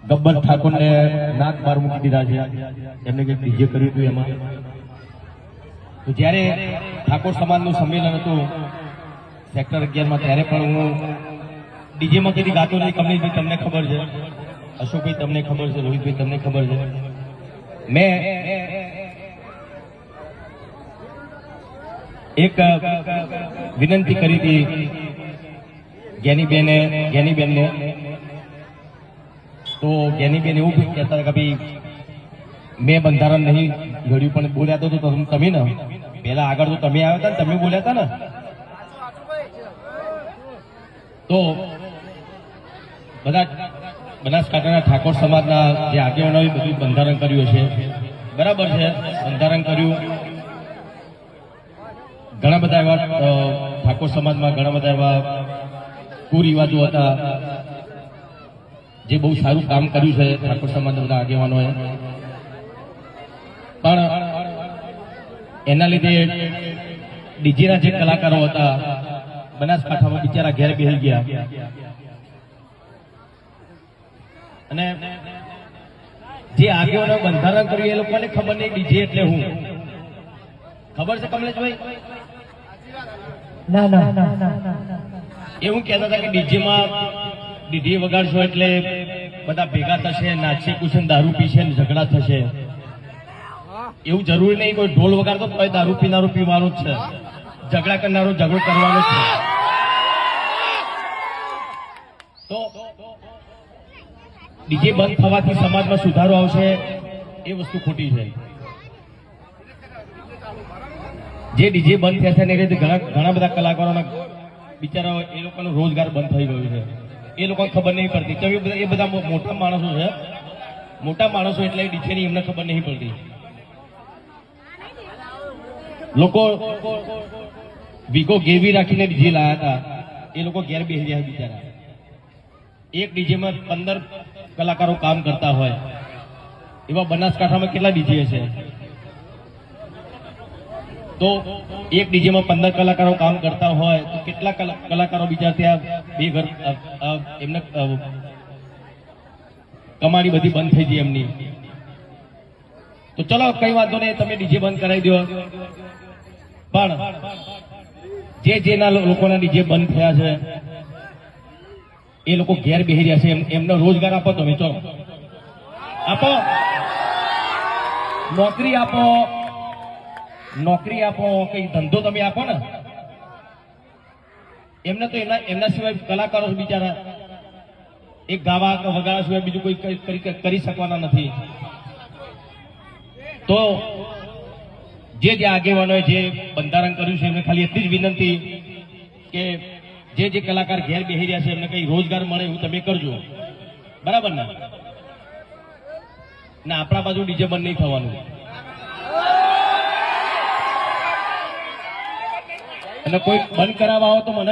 ગબ્બર ઠાકોરને નાક બાર મૂકી દીધા છે, એમને કંઈક ડીજે કર્યું હતું એમાં. તો જ્યારે ઠાકોર સમાજનું સંમેલન હતું સેક્ટર 11માં, ત્યારે પણ હું ડીજેમાં કદી ગાતો નહીં. કમલેશભાઈ તમને ખબર છે, અશોકભાઈ તમને ખબર છે, રોહિતભાઈ તમને ખબર છે. મેં એક વિનંતી કરી હતી જ્ઞાનીબેનને. તો જ્ઞાનીબેન એવું કહેતા હતા કે ભાઈ મેં બંધારણ નહીં ઘડ્યું, પણ બોલ્યા તો તમે ને પેલા આગળ તો તમે આવ્યા હતા ને તમે બોલ્યા હતા ને. તો બધા બનાસકાંઠાના ઠાકોર સમાજના જે આગેવાનોએ બધું બંધારણ કર્યું છે, બરાબર છે, બંધારણ કર્યું. ઘણા બધા એવા ઠાકોર સમાજમાં ઘણા બધા એવા કુરિવાજો હતા જે બહુ સારું કામ કર્યું છે ઠાકોર સમાજના બધા આગેવાનોએ. પણ એના લીધે ડીજેના જે કલાકારો હતા બનાસકાંઠામાં બિચારા ઘેર બેસી ગયા. અને જે આગેવાનો બંધારણ કર્યું એ લોકોને ખબર નહીં ડીજે એટલે હું. ખબર છે કમલેશભાઈ? ના ના એવું કહેતા હતા કે ડીજે વગાડશો એટલે બધા ભેગા થશે, નાચશે, કુશે, દારૂ પીશે, ઝઘડા થશે. એવું જરૂરી નહીં. કોઈ ઢોલ વગાડતો તો દારૂ પીનારો પીવાનું જ છે, ઝઘડા કરનારો ઝઘડો કરવાનો છે. તો ડીજે બંધ થવાથી સમાજમાં સુધારો આવશે એ વસ્તુ ખોટી છે. જે ડીજે બંધ થશે ને એટલે ઘણા બધા કલાકારોના બિચારા એ લોકોનો રોજગાર બંધ થઈ ગયો છે. એ લોકોને ખબર નહીં પડતી. એ બધા મોટા માણસો છે, મોટા માણસો એટલે ડીજેની એમને ખબર નહીં પડતી. લોકો વીગો ગેરવી રાખીને ડીજે લાયા હતા, એ લોકો ઘેર બેસી રહ્યા બિચારા. એક ડીજેમાં 15 કલાકારો કામ કરતા હોય, એવા બનાસકાંઠામાં કેટલા ડીજે છે? તો એક ડીજેમાં 15 કલાકારો કામ કરતા હોય તો કેટલા કલાકારો બીજા ત્યાં બે ઘર એમને કમાણી બધી બંધ થઈ ગઈ એમની. તો ચલો કઈ વાંધો નહીં, તમે ડીજે બંધ કરાવી દો. પણ જેના લોકોના ડીજે બંધ થયા છે એ લોકો ઘેર બેસી રહ્યા છે, એમનો રોજગાર આપો. તમે ચલો આપો, નોકરી આપો, કઈ ધંધો તમે આપો ને. એમને તો એમના સિવાય કલાકારો બિચારા એક ગાવા વગાડવા સિવાય બીજું કોઈ કરી શકવાના નથી. તો જે આગેવાનોએ જે બંધારણ કર્યું છે એમને ખાલી એટલી જ વિનંતી કે જે કલાકાર ઘેર બેસી રહ્યા છે એમને કઈ રોજગાર મળે એવું તમે કરજો, બરાબર ને? આપણા બાજુ ડીજે બંધ નહીં થવાનું. અને કોઈ બંધ કરાવવા આવો તો મને